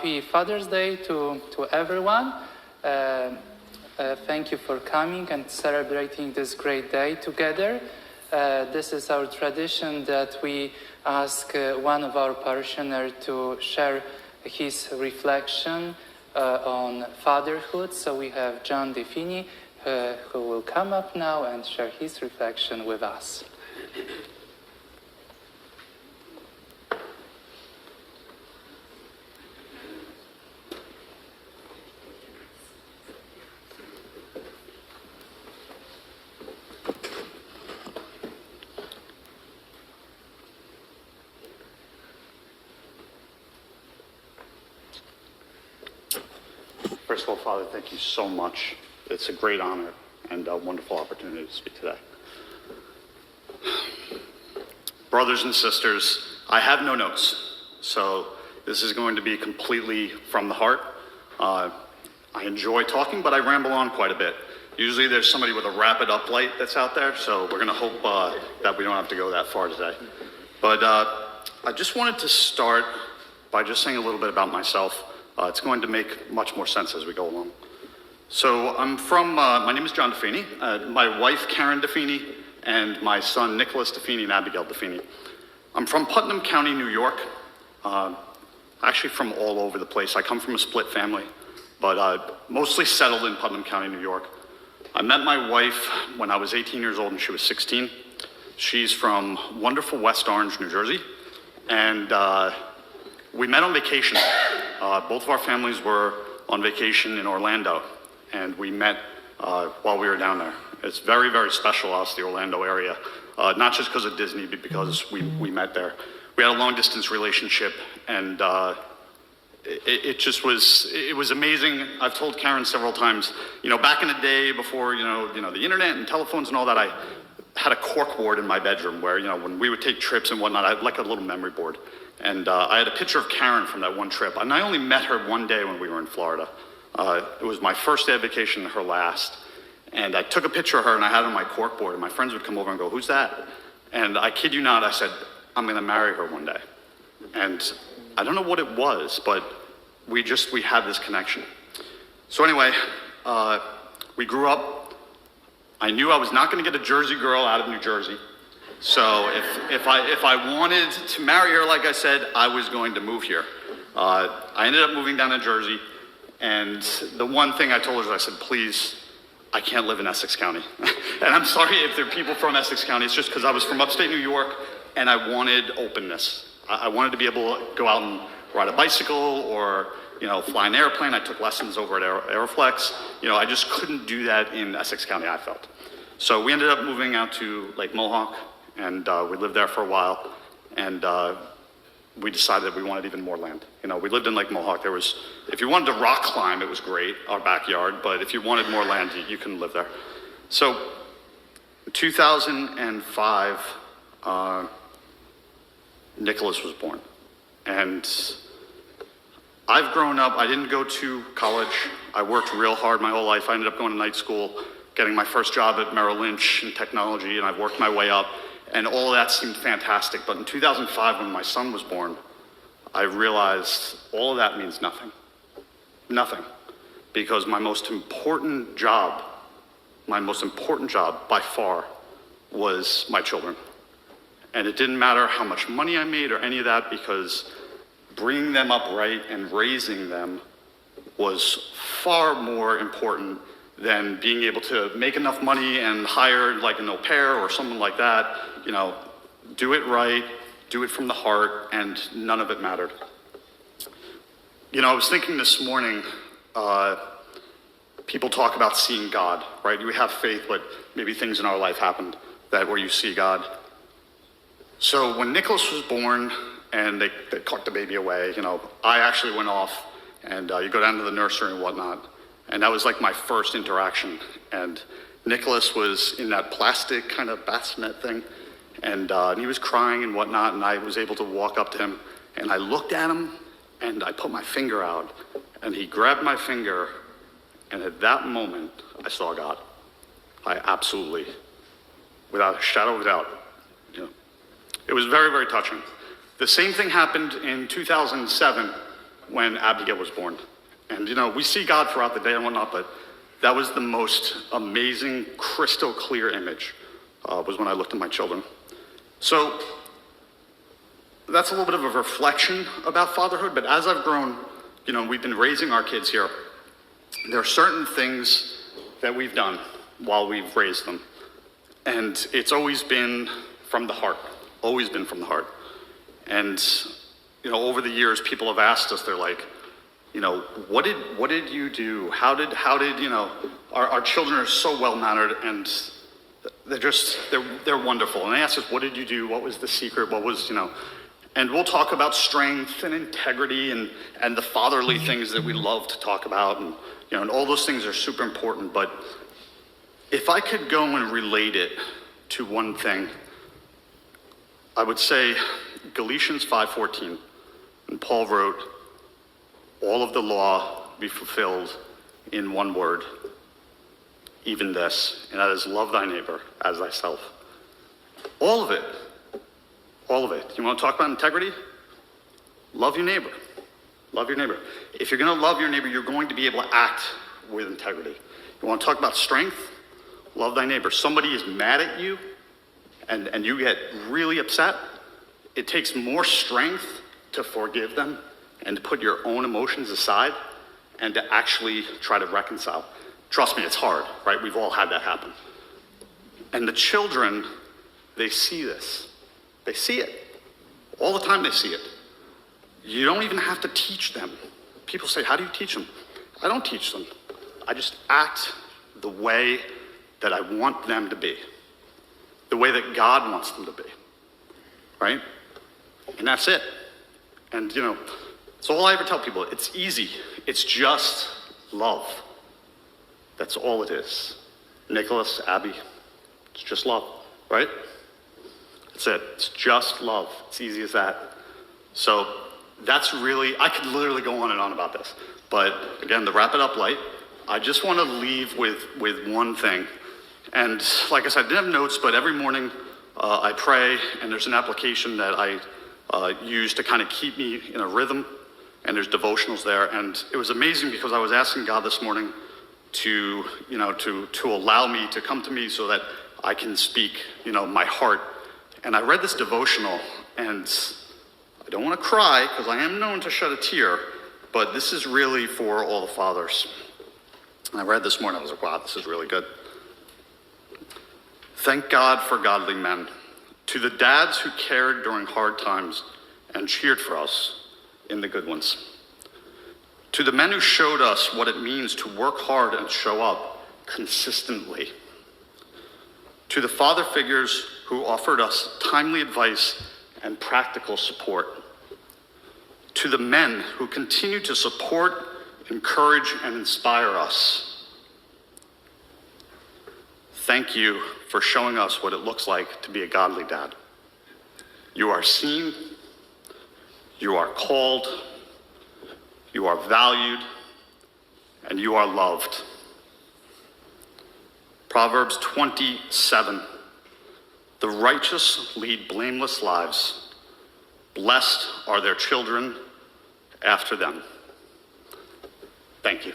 Happy Father's Day to everyone. Thank you for coming and celebrating this great day together. This is our tradition that we ask one of our parishioners to share his reflection on fatherhood. So we have John DeFini, who will come up now and share his reflection with us. First of all, Father, thank you so much. It's a great honor and a wonderful opportunity to speak today. Brothers and sisters, I have no notes, so this is going to be completely from the heart. I enjoy talking, but I ramble on quite a bit. Usually there's somebody with a wrap it up light that's out there, so we're gonna hope that we don't have to go that far today. But I just wanted to start by just saying a little bit about myself. It's going to make much more sense as we go along. So my name is John DeFini, my wife Karen DeFini, and my son Nicholas DeFini and Abigail DeFini. I'm from Putnam County, New York. Actually from all over the place. I come from a split family, but mostly settled in Putnam County, New York. I met my wife when I was 18 years old and she was 16. She's from wonderful West Orange, New Jersey, and we met on vacation. Both of our families were on vacation in Orlando, and we met while we were down there. It's very, very special, us, the Orlando area, not just because of Disney, but because we met there. We had a long-distance relationship, and it was amazing. I've told Karen several times, back in the day before, the internet and telephones and all that, I had a cork board in my bedroom where, when we would take trips and whatnot, I had like a little memory board. And I had a picture of Karen from that one trip. And I only met her one day when we were in Florida. It was my first day of vacation and her last. And I took a picture of her and I had it on my corkboard. And my friends would come over and go, "Who's that?" And I kid you not, I said, "I'm gonna marry her one day." And I don't know what it was, but we had this connection. So anyway, we grew up. I knew I was not gonna get a Jersey girl out of New Jersey. So if I wanted to marry her, like I said, I was going to move here. I ended up moving down to Jersey, and the one thing I told her is I said, "Please, I can't live in Essex County." And I'm sorry if there are people from Essex County, it's just because I was from upstate New York, and I wanted openness. I wanted to be able to go out and ride a bicycle or, fly an airplane. I took lessons over at Aeroflex. I just couldn't do that in Essex County, I felt. So we ended up moving out to Lake Mohawk, and we lived there for a while, and we decided that we wanted even more land. We lived in Lake Mohawk. If you wanted to rock climb, it was great, our backyard, but if you wanted more land, you couldn't live there. So, in 2005, Nicholas was born, and I've grown up, I didn't go to college. I worked real hard my whole life. I ended up going to night school, getting my first job at Merrill Lynch in technology, and I've worked my way up. And all of that seemed fantastic. But in 2005, when my son was born, I realized all of that means nothing. Nothing. Because my most important job by far, was my children. And it didn't matter how much money I made or any of that, because bringing them up right and raising them was far more important than being able to make enough money and hire like an au pair or someone like that. Do it right, do it from the heart, and none of it mattered. I was thinking this morning, people talk about seeing God, right? We have faith, but maybe things in our life happened where you see God. So when Nicholas was born and they tucked the baby away, I actually went off and you go down to the nursery and whatnot. And that was like my first interaction. And Nicholas was in that plastic kind of bassinet thing. And he was crying and whatnot. And I was able to walk up to him. And I looked at him and I put my finger out. And he grabbed my finger. And at that moment, I saw God. I absolutely, without a shadow of a doubt, it was very, very touching. The same thing happened in 2007 when Abigail was born. And we see God throughout the day and whatnot, but that was the most amazing, crystal clear image, was when I looked at my children. So that's a little bit of a reflection about fatherhood, but as I've grown, we've been raising our kids here. There are certain things that we've done while we've raised them. And it's always been from the heart, always been from the heart. And, over the years, people have asked us, they're like, what did you do? How did our children are so well-mannered, and they're wonderful. And they ask us, what did you do? What was the secret? What was, and we'll talk about strength and integrity and the fatherly things that we love to talk about. And, and all those things are super important. But if I could go and relate it to one thing, I would say Galatians 5:14. And Paul wrote, all of the law be fulfilled in one word, even this, and that is love thy neighbor as thyself. All of it. All of it. You want to talk about integrity? Love your neighbor. Love your neighbor. If you're going to love your neighbor, you're going to be able to act with integrity. You want to talk about strength? Love thy neighbor. Somebody is mad at you and you get really upset. It takes more strength to forgive them and to put your own emotions aside and to actually try to reconcile. Trust me, it's hard, right? We've all had that happen. And the children, they see this. They see it. All the time they see it. You don't even have to teach them. People say, how do you teach them? I don't teach them. I just act the way that I want them to be. The way that God wants them to be. Right? And that's it. And it's all I ever tell people. It's easy. It's just love. That's all it is. Nicholas, Abby, it's just love, right? That's it. It's just love. It's easy as that. So that's really, I could literally go on and on about this. But again, to wrap it up light, I just want to leave with one thing. And like I said, I didn't have notes, but every morning I pray, and there's an application that I use to kind of keep me in a rhythm, and there's devotionals there. And it was amazing because I was asking God this morning to allow me to come to me so that I can speak, my heart. And I read this devotional, and I don't want to cry because I am known to shed a tear, but this is really for all the fathers. And I read this morning, I was like, wow, this is really good. Thank God for godly men. To the dads who cared during hard times and cheered for us in the good ones. To the men who showed us what it means to work hard and show up consistently. To the father figures who offered us timely advice and practical support. To the men who continue to support, encourage, and inspire us. Thank you for showing us what it looks like to be a godly dad. You are seen, you are called, you are valued, and you are loved. Proverbs 27. The righteous lead blameless lives. Blessed are their children after them. Thank you.